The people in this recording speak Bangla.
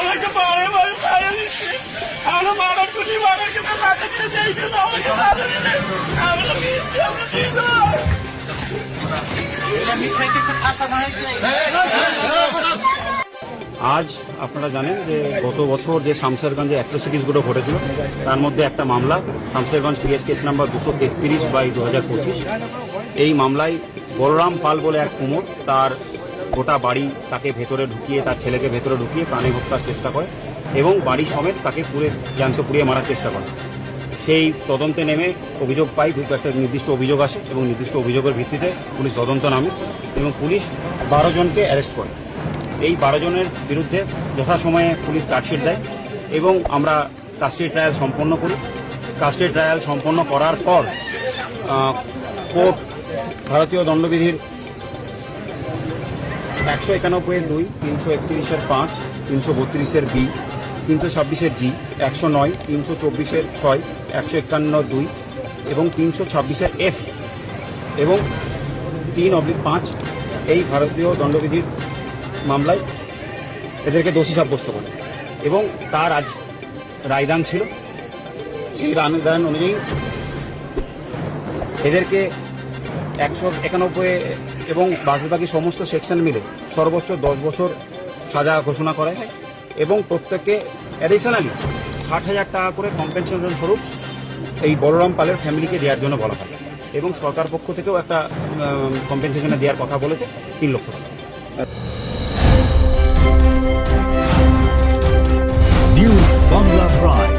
আমাকে বারে বারে মারা দিচ্ছে। আমরা মারা খুঁটি মারা কিন্তু টাকা দিয়ে চাইছে না, আমাকে মারা দিচ্ছে। আমরা দিচ্ছি, আমরা দিই না। আজ আপনারা জানেন যে গত বছর যে শামশেরগঞ্জে অ্যাট্রোসিটিসগুলো ঘটেছিল তার মধ্যে একটা মামলা শামশেরগঞ্জ পিএস কেস নাম্বার 233/2025। এই মামলায় বলরাম পাল বলে এক কুমোর তার গোটা বাড়ি তাকে ভেতরে ঢুকিয়ে, তার ছেলেকে ভেতরে ঢুকিয়ে প্রাণে হত্যার চেষ্টা করে এবং বাড়ি সমেত তাকে জ্যান্ত পুড়িয়ে মারার চেষ্টা করে। সেই তদন্তে নেমে অভিযোগ পাই, একটা নির্দিষ্ট অভিযোগ আসে এবং নির্দিষ্ট অভিযোগের ভিত্তিতে পুলিশ তদন্ত নামে এবং পুলিশ 12 জনকে অ্যারেস্ট করে। এই 12 জনের বিরুদ্ধে যথাসময়ে পুলিশ চার্জশিট দেয় এবং আমরা কাস্টাডি ট্রায়াল সম্পন্ন করি। কাস্টাডি ট্রায়াল সম্পন্ন করার পর কোর্ট ভারতীয় দণ্ডবিধির 191(2), 331(5), 332(b), 326(g), 109, 324(6), 151(2) এবং 326(f) এবং 3/5 এই ভারতীয় দণ্ডবিধির মামলায় এদেরকে দোষী সাব্যস্ত করে এবং তার আজ রায়দান ছিল। সেই রায়দান অনুযায়ী এদেরকে 191 এবং বাকি সমস্ত সেকশন মিলে সর্বোচ্চ 10 বছর সাজা ঘোষণা করা হয় এবং প্রত্যেককে অ্যাডিশনালি 60,000 টাকা করে কম্পেনসেশন স্বরূপ এই বলরাম পালের ফ্যামিলিকে দেওয়ার জন্য বলা হয় এবং সরকার পক্ষ থেকেও একটা কম্পেনসেশনে দেওয়ার কথা বলেছে 3 লক্ষ টাকা। News Bangla prime.